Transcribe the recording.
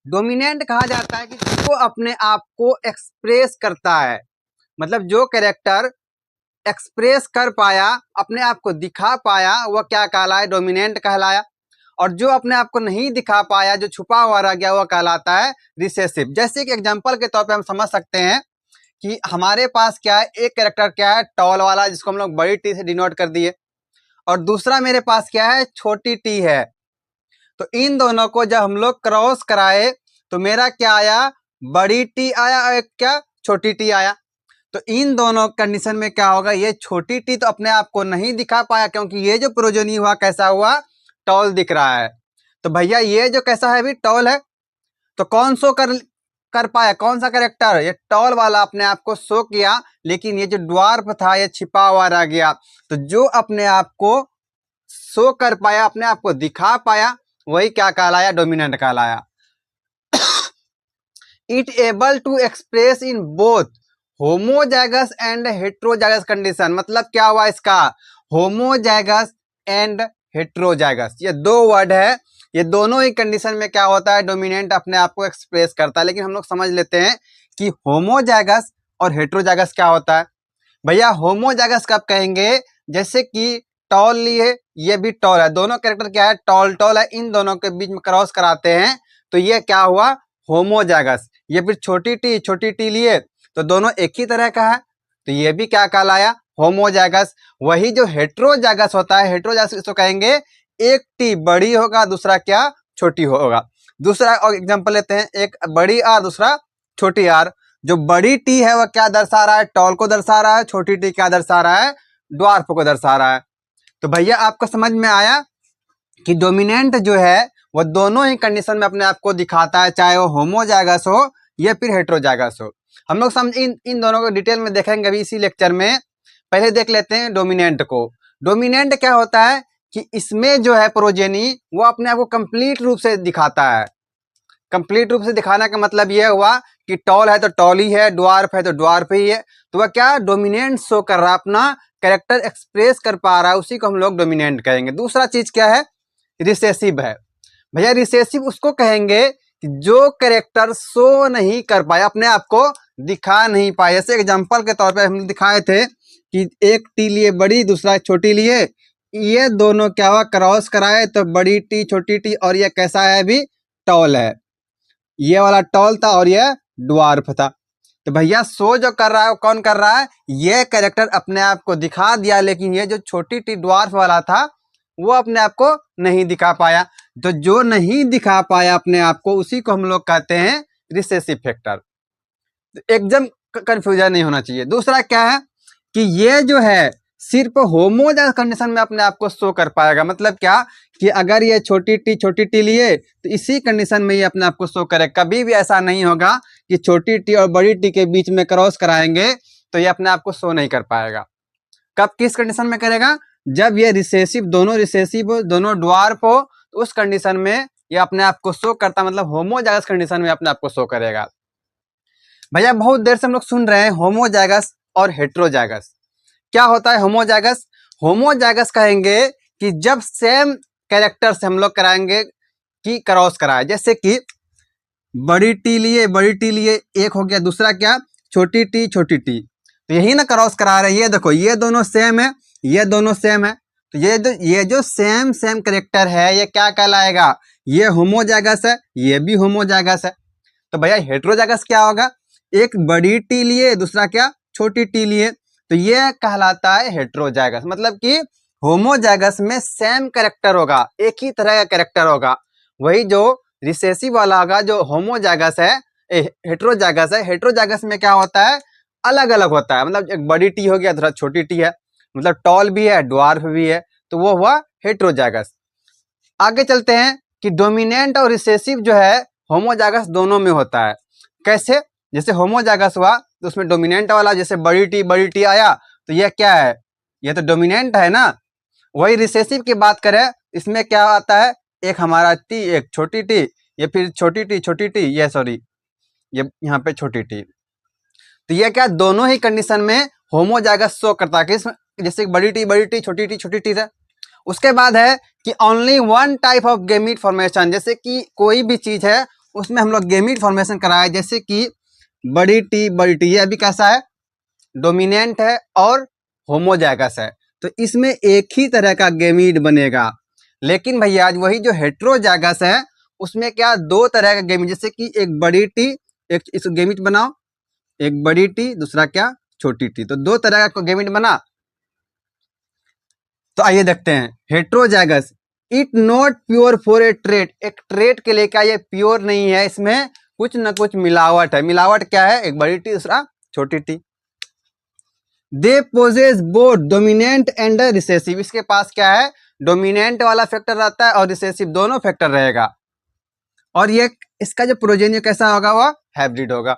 Dominant कहा जाता है कि जो अपने आप को एक्सप्रेस करता है, मतलब जो कैरेक्टर एक्सप्रेस कर पाया, अपने आप को दिखा पाया, वह क्या कहलाया? डोमिनेंट कहलाया। और जो अपने आप को नहीं दिखा पाया, जो छुपा हुआ रह गया, वह कहलाता है रिसेसिव। जैसे कि एग्जांपल के तौर पे हम समझ सकते हैं कि हमारे पास क्या है, एक कैरेक्टर क्या है, टॉल वाला, जिसको हम लोग बड़ी टी से डिनोट कर दिए, और दूसरा मेरे पास क्या है, छोटी टी है। तो इन दोनों को जब हम लोग क्रॉस कराए तो मेरा क्या आया? बड़ी टी आया और एक क्या, छोटी टी आया। तो इन दोनों कंडीशन में क्या होगा? ये छोटी टी तो अपने आप को नहीं दिखा पाया, क्योंकि ये जो प्रोजनी हुआ कैसा हुआ? टॉल दिख रहा है। तो भैया ये जो कैसा है, अभी टॉल है, तो कौन सो कर पाया? कौन सा कैरेक्टर? ये टॉल वाला अपने आप को शो किया, लेकिन ये जो ड्वार्फ था ये छिपा हुआ रह गया। तो जो अपने आप को शो कर पाया, अपने आप को दिखा पाया, वही क्या कहलाया? डोमिनेंट कहलाया। It able to express in both homozygous and heterozygous condition. मतलब क्या हुआ इसका? होमोजाइगस एंड हेट्रोजाइगस, ये दो वर्ड है, ये दोनों ही कंडीशन में क्या होता है? डोमिनेंट अपने आप को एक्सप्रेस करता है। लेकिन हम लोग समझ लेते हैं कि होमोजाइगस और हेट्रोजाइगस क्या होता है। भैया होमोजाइगस कब कहेंगे? जैसे कि टॉल लिए, ये भी टॉल है, दोनों कैरेक्टर क्या है? टॉल टॉल है, इन दोनों के बीच में क्रॉस कराते हैं तो ये क्या हुआ? होमोजाइगस। ये फिर छोटी टी लिए तो दोनों एक ही तरह का है, तो ये भी क्या कहलाया? होमोजाइगस। वही जो हेट्रोजाइगस होता है, हेट्रोजाइगस इसको कहेंगे एक टी बड़ी होगा, दूसरा क्या? छोटी होगा। दूसरा और एग्जांपल लेते हैं, एक बड़ी आर, दूसरा छोटी आर। जो बड़ी टी है वह क्या दर्शा रहा है? टॉल को दर्शा रहा है। छोटी टी क्या दर्शा रहा है? ड्वार्फ को दर्शा रहा है। तो भैया आपको समझ में आया कि डोमिनेंट जो है वह दोनों ही कंडीशन में अपने आप को दिखाता है, चाहे वो होमोजाइगस हो या फिर हेट्रोजाइगस हो। हम लोग समझ इन दोनों को डिटेल में देखेंगे अभी इसी लेक्चर में। पहले देख लेते हैं डोमिनेंट को। डोमिनेंट क्या होता है कि इसमें जो है प्रोजेनी वो अपने आप को कंप्लीट रूप से दिखाता है। कंप्लीट रूप से दिखाने का मतलब यह हुआ कि टॉल है तो टॉल ही है, ड्वार्फ है तो ड्वार्फ ही है। तो वह क्या? डोमिनेंट शो कर रहा है, अपना कैरेक्टर एक्सप्रेस कर पा रहा है, उसी को हम लोग डोमिनेंट कहेंगे। दूसरा चीज क्या है? रिसेसिव है। भैया रिसेसिव उसको कहेंगे कि जो कैरेक्टर शो नहीं कर पाया, अपने आप को दिखा नहीं पाया। जैसे एग्जांपल के तौर पे हम दिखाए थे कि एक टी लिए बड़ी, दूसरा छोटी लिए, ये दोनों क्या हुआ? क्रॉस कराए तो बड़ी टी छोटी टी, और ये कैसा है? अभी टॉल है। ये वाला टॉल था और ये ड्वार्फ था। तो भैया शो जो कर रहा है वो कौन कर रहा है? ये कैरेक्टर अपने आप को दिखा दिया, लेकिन ये जो छोटी टी ड्वार्फ वाला था वो अपने आप को नहीं दिखा पाया। तो जो नहीं दिखा पाया अपने आप को, उसी को हम लोग कहते हैं रिसेसिव फैक्टर। तो एकदम कंफ्यूजन नहीं होना चाहिए। दूसरा क्या है कि ये जो है सिर्फ होमोजाइगस कंडीशन में अपने आप को शो कर पाएगा। मतलब क्या कि अगर ये छोटी टी लिए तो इसी कंडीशन में ये अपने आप को शो करे। कभी भी ऐसा नहीं होगा कि छोटी टी और बड़ी टी के बीच में क्रॉस कराएंगे तो ये अपने आप को शो नहीं कर पाएगा। कब, किस कंडीशन में करेगा? जब ये रिसेसिव, दोनों रिसेसिव हो, दोनों ड्वार्फ हो, तो उस कंडीशन में ये अपने आप को शो करता, मतलब होमोजाइगस कंडीशन में अपने आप को शो करेगा। भैया बहुत देर से हम लोग सुन रहे हैं होमोजाइगस और हेट्रोजाइगस। क्या होता है होमोजाइगस? होमोजाइगस कहेंगे कि जब सेम कैरेक्टर से हम लोग कराएंगे कि क्रॉस कराए। जैसे कि बड़ी टी लिए एक हो गया, दूसरा क्या? छोटी टी। तो यही ना क्रॉस करा रहे हैं। ये देखो ये दोनों सेम है, ये दोनों सेम है, तो ये जो सेम कैरेक्टर है ये क्या कहलाएगा? ये होमोजाइगस है, ये भी होमोजाइगस है। तो भैया हेट्रोजाइगस क्या होगा? एक बड़ी टी लिए, दूसरा क्या? छोटी टी लिए, तो ये कहलाता है हेट्रोजाइगस। मतलब कि होमोजाइगस में सेम कैरेक्टर होगा, एक ही तरह का कैरेक्टर होगा। वही जो रिसेसिव वाला होगा, जो होमोजाइगस है, हेट्रोजाइगस है, हेट्रोजाइगस में क्या होता है? अलग अलग होता है। मतलब एक बड़ी टी हो गया, दूसरा छोटी टी है, मतलब टॉल भी है, ड्वार्फ भी है, तो वो हुआ हेट्रोजाइगस। आगे चलते हैं कि डोमिनेंट और रिसेसिव जो है होमोजाइगस दोनों में होता है। कैसे? जैसे होमोजाइगस हुआ तो उसमें डोमिनेंट वाला, जैसे बड़ी टी आया तो ये क्या है? ये तो डोमिनेंट है ना। वही रिसेसिव की बात करें, इसमें क्या आता है? एक हमारा टी, एक छोटी टी, ये फिर छोटी टी, ये सॉरी ये यहाँ पे छोटी टी। तो ये क्या? दोनों ही कंडीशन में होमोजाइगस शो करता है। किस? जैसे बड़ी टी छोटी टी है। उसके बाद है कि only one type of gamete formation. जैसे कि कोई भी चीज है उसमें हम लोग गेमीट फॉर्मेशन कराए, जैसे कि बड़ी टी, ये अभी कैसा है, डोमिनेंट है और होमोजाइगस है, तो इसमें एक ही तरह का गेमीट बनेगा। लेकिन भैया आज वही जो हेट्रोजाइगस है उसमें क्या दो तरह का गेमीट, जैसे कि एक बड़ी टी, एक इस गेमीट बनाओ, एक बड़ी टी दूसरा क्या छोटी टी, तो दो तरह का गेमीट बना। तो आइए देखते हैं heterozygous, it not pure for a trait, एक ट्रेट के लिए क्या ये प्योर नहीं है, इसमें कुछ न कुछ मिलावट है। मिलावट क्या है, एक बड़ी टी दूसरा छोटी T. They possess both dominant and recessive, इसके पास क्या है, डोमिनेंट वाला फैक्टर रहता है और रिसेसिव दोनों फैक्टर रहेगा। और ये इसका जो प्रोजेनियो कैसा होगा, वह हाइब्रिड होगा।